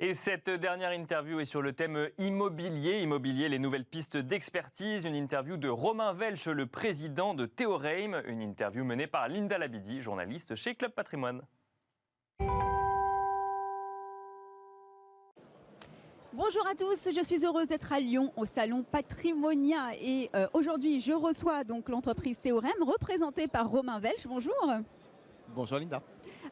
Et cette dernière interview est sur le thème immobilier, les nouvelles pistes d'expertise. Une interview de Romain Welch, le président de Théorème. Une interview menée par Linda Labidi, journaliste chez Club Patrimoine. Bonjour à tous, je suis heureuse d'être à Lyon au salon Patrimonia et aujourd'hui je reçois donc l'entreprise Théorème représentée par Romain Welch. Bonjour. Bonjour Linda.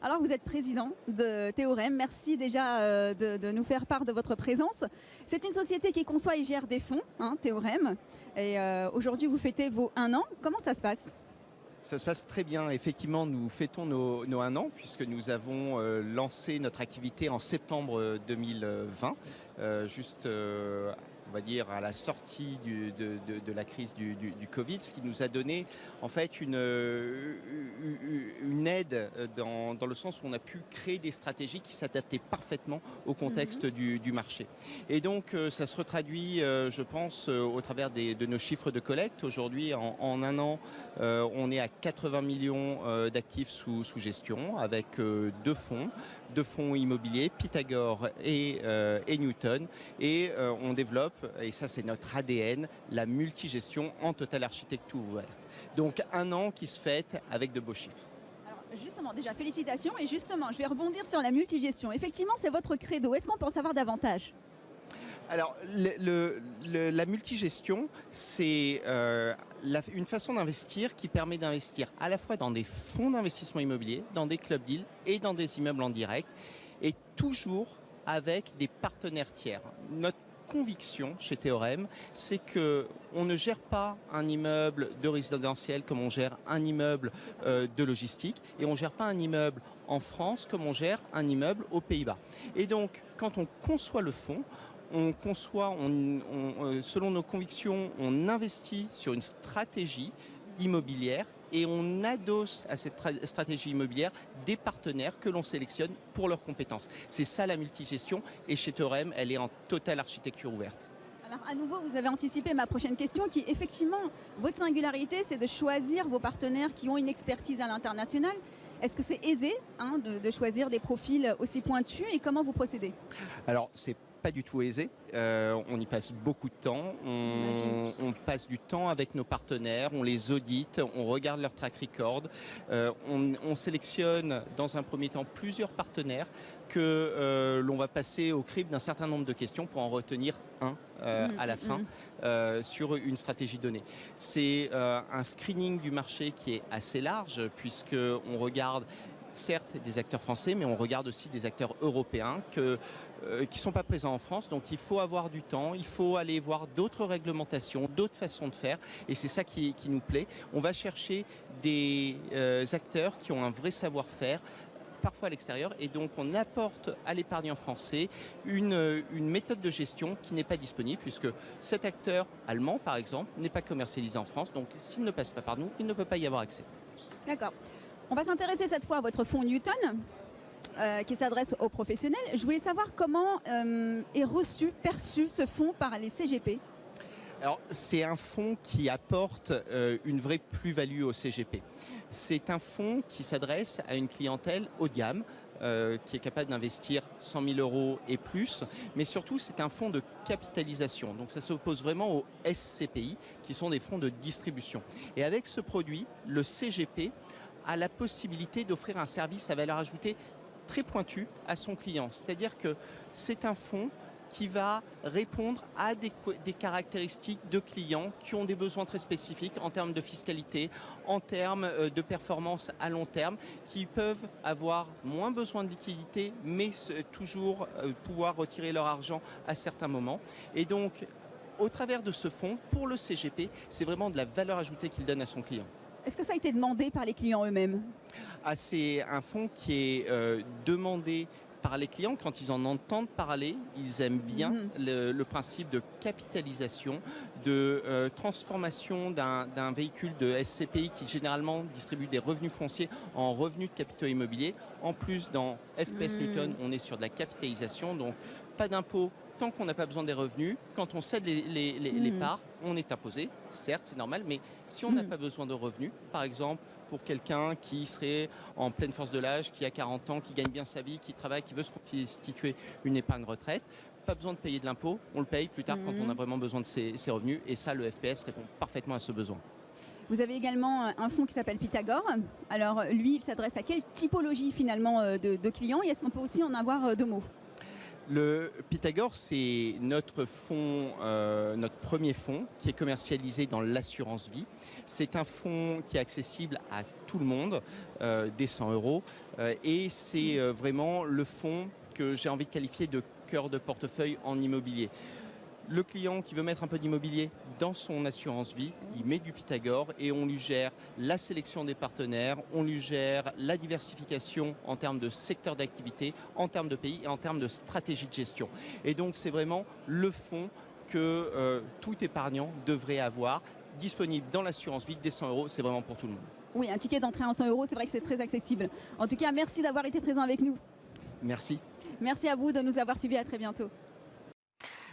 Alors vous êtes président de Théorème, merci déjà de nous faire part de votre présence. C'est une société qui conçoit et gère des fonds, Théorème, et aujourd'hui vous fêtez vos 1 an. Comment ça se passe ? Ça se passe très bien. Effectivement, nous fêtons nos 1 an puisque nous avons lancé notre activité en septembre 2020, on va dire, à la sortie de la crise du Covid, ce qui nous a donné en fait une aide dans le sens où on a pu créer des stratégies qui s'adaptaient parfaitement au contexte du marché. Et donc ça se retraduit, je pense, au travers de nos chiffres de collecte. Aujourd'hui, en 1 an, on est à 80 millions d'actifs sous gestion avec 2 fonds immobiliers, Pythagore et Newton. Et on développe, et ça c'est notre ADN, la multigestion en totale architecture ouverte. Donc 1 an qui se fête avec de beaux chiffres. Alors justement, déjà félicitations, et justement je vais rebondir sur la multigestion. Effectivement c'est votre credo, est-ce qu'on peut en savoir davantage ? Alors, la multigestion, c'est une façon d'investir qui permet d'investir à la fois dans des fonds d'investissement immobilier, dans des club deals et dans des immeubles en direct, et toujours avec des partenaires tiers. Notre conviction chez Théorème, c'est qu'on ne gère pas un immeuble de résidentiel comme on gère un immeuble de logistique, et on ne gère pas un immeuble en France comme on gère un immeuble aux Pays-Bas. Et donc, quand on conçoit le fonds, selon nos convictions, on investit sur une stratégie immobilière et on adosse à cette stratégie immobilière des partenaires que l'on sélectionne pour leurs compétences. C'est ça la multigestion, et chez Théorème, elle est en totale architecture ouverte. Alors à nouveau, vous avez anticipé ma prochaine question qui, effectivement, votre singularité, c'est de choisir vos partenaires qui ont une expertise à l'international. Est-ce que c'est aisé de choisir des profils aussi pointus, et comment vous procédez ? Alors, c'est pas du tout aisé, on y passe beaucoup de temps, on passe du temps avec nos partenaires, on les audite, on regarde leur track record, on sélectionne dans un premier temps plusieurs partenaires que l'on va passer au crible d'un certain nombre de questions pour en retenir un à la fin sur une stratégie donnée. C'est un screening du marché qui est assez large puisqu'on regarde certes des acteurs français, mais on regarde aussi des acteurs européens qui ne sont pas présents en France. Donc il faut avoir du temps, il faut aller voir d'autres réglementations, d'autres façons de faire, et c'est ça qui nous plaît. On va chercher des acteurs qui ont un vrai savoir-faire, parfois à l'extérieur, et donc on apporte à l'épargnant français une méthode de gestion qui n'est pas disponible, puisque cet acteur allemand, par exemple, n'est pas commercialisé en France, donc s'il ne passe pas par nous, il ne peut pas y avoir accès. D'accord. On va s'intéresser cette fois à votre fonds Newton, qui s'adresse aux professionnels. Je voulais savoir comment est perçu ce fonds par les CGP. Alors, c'est un fonds qui apporte une vraie plus-value au CGP. C'est un fonds qui s'adresse à une clientèle haut de gamme, qui est capable d'investir 100 000 € et plus, mais surtout c'est un fonds de capitalisation. Donc ça s'oppose vraiment aux SCPI, qui sont des fonds de distribution. Et avec ce produit, le CGP a la possibilité d'offrir un service à valeur ajoutée très pointu à son client. C'est-à-dire que c'est un fonds qui va répondre à des caractéristiques de clients qui ont des besoins très spécifiques en termes de fiscalité, en termes de performance à long terme, qui peuvent avoir moins besoin de liquidité, mais toujours pouvoir retirer leur argent à certains moments. Et donc, au travers de ce fonds, pour le CGP, c'est vraiment de la valeur ajoutée qu'il donne à son client. Est-ce que ça a été demandé par les clients eux-mêmes ? C'est un fonds qui est demandé par les clients quand ils en entendent parler. Ils aiment bien le principe de capitalisation, de transformation d'un véhicule de SCPI qui généralement distribue des revenus fonciers en revenus de capitaux immobiliers. En plus, dans FPS Newton, on est sur de la capitalisation, donc pas d'impôt tant qu'on n'a pas besoin des revenus. Quand on cède les parts, on est imposé. Certes, c'est normal, mais si on n'a pas besoin de revenus, par exemple, pour quelqu'un qui serait en pleine force de l'âge, qui a 40 ans, qui gagne bien sa vie, qui travaille, qui veut se constituer une épargne retraite. Pas besoin de payer de l'impôt, on le paye plus tard quand on a vraiment besoin de ses revenus. Et ça, le FPS répond parfaitement à ce besoin. Vous avez également un fonds qui s'appelle Pythagore. Alors lui, il s'adresse à quelle typologie finalement de clients et est-ce qu'on peut aussi en avoir deux mots? Le Pythagore, c'est notre fonds, notre premier fonds qui est commercialisé dans l'assurance vie. C'est un fonds qui est accessible à tout le monde, dès 100 €. Et c'est vraiment le fonds que j'ai envie de qualifier de cœur de portefeuille en immobilier. Le client qui veut mettre un peu d'immobilier dans son assurance vie, il met du Pythagore et on lui gère la sélection des partenaires, on lui gère la diversification en termes de secteur d'activité, en termes de pays et en termes de stratégie de gestion. Et donc c'est vraiment le fonds que tout épargnant devrait avoir, disponible dans l'assurance vie, dès 100 €, c'est vraiment pour tout le monde. Oui, un ticket d'entrée à 100 €, c'est vrai que c'est très accessible. En tout cas, merci d'avoir été présent avec nous. Merci. Merci à vous de nous avoir suivis, à très bientôt.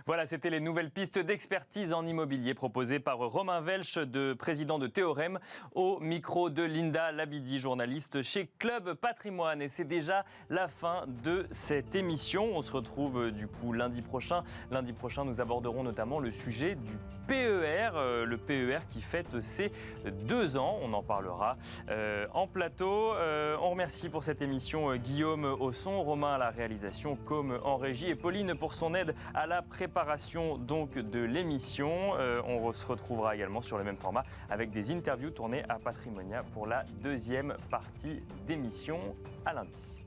Voilà, c'était les nouvelles pistes d'expertise en immobilier proposées par Romain Welch, président de Théorème, au micro de Linda Labidi, journaliste chez Club Patrimoine. Et c'est déjà la fin de cette émission. On se retrouve du coup lundi prochain. Lundi prochain, nous aborderons notamment le sujet du PER, le PER qui fête ses 2 ans. On en parlera en plateau. On remercie pour cette émission Guillaume au son, Romain à la réalisation, Com en régie et Pauline pour son aide à la préparation donc de l'émission. On se retrouvera également sur le même format avec des interviews tournées à Patrimonia pour la deuxième partie d'émission. À lundi.